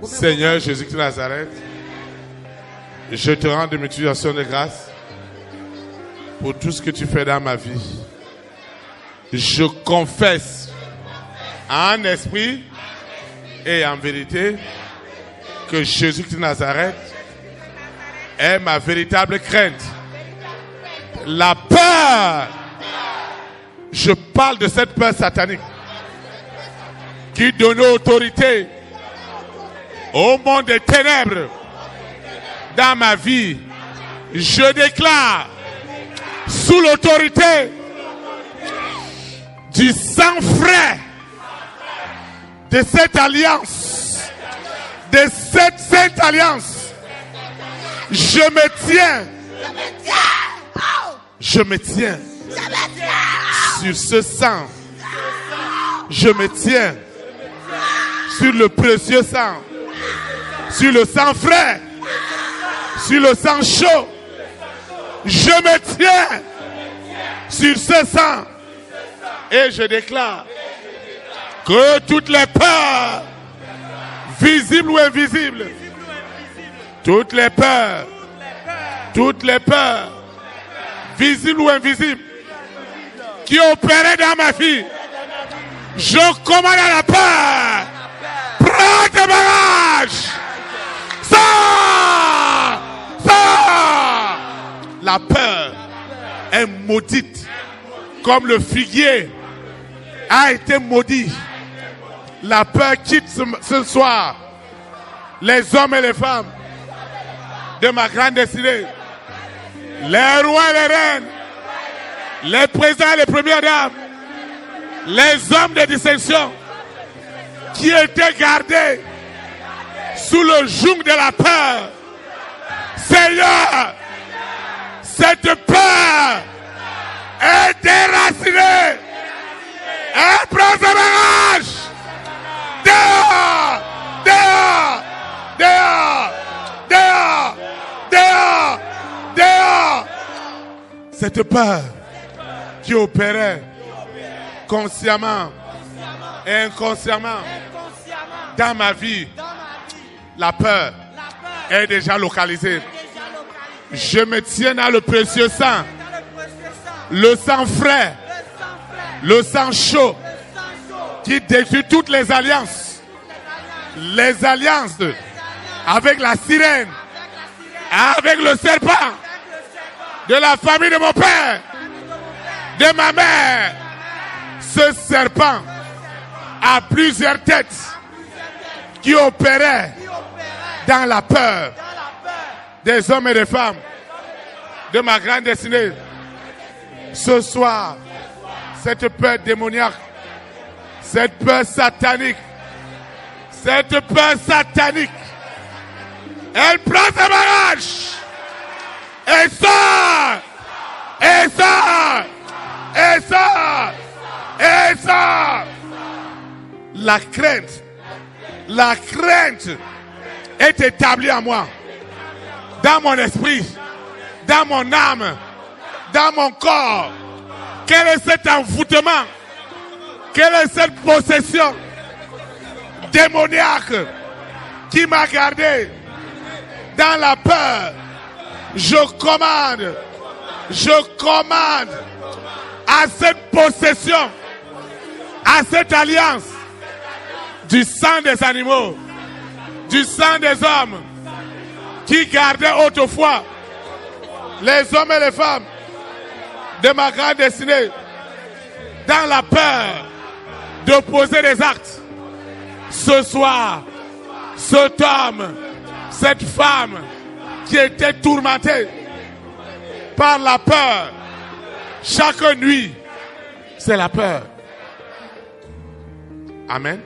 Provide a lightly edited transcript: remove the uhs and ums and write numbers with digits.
Seigneur Jésus de Nazareth, je te rends de multiplication de grâce pour tout ce que tu fais dans ma vie. Je confesse en esprit et en vérité que Jésus de Nazareth est ma véritable crainte. La peur, je parle de cette peur satanique qui donne autorité au monde des ténèbres dans ma vie. Je déclare sous l'autorité du sang frais de cette alliance, de cette sainte alliance, je me tiens sur ce sang. Je me tiens sur le précieux sang, sur le sang frais, sur le sang chaud. Je me tiens sur ce sang et je déclare que toutes les peurs, visibles ou invisibles, toutes les peurs, visibles ou invisibles, qui opéraient dans ma vie, je commande à la peur, prends tes bagages, sors. La peur est maudite, comme le figuier a été maudit. La peur quitte ce soir les hommes et les femmes de ma grande destinée, les rois et les reines, les présidents et les premières dames, les hommes de distinction qui étaient gardés sous le joug de la peur. Seigneur, cette peur est déracinée. Elle prend sa bagage. Dehors, dehors, dehors, dehors, dehors, dehors. Cette peur qui opérait consciemment et inconsciemment dans ma vie, la peur est déjà localisée. Je me tiens dans le précieux sang, le sang frais, le sang chaud, qui détruit toutes les alliances avec la sirène, avec le serpent, de la famille de mon père, de ma mère. Ce serpent a plusieurs têtes qui opéraient dans la peur des hommes et des femmes de ma grande destinée. Ce soir, cette peur démoniaque, cette peur satanique, elle prend ses bagages et sort, et sort, et sort, et sort. La crainte est établie en moi, dans mon esprit, dans mon âme, dans mon corps. Quel est cet envoûtement? Quelle est cette possession démoniaque qui m'a gardé dans la peur? Je commande à cette possession, à cette alliance du sang des animaux, du sang des hommes qui gardaient autrefois les hommes et les femmes de ma grande destinée dans la peur de poser des actes. Ce soir, cet homme, cette femme qui était tourmentée par la peur, chaque nuit, c'est la peur. Amen.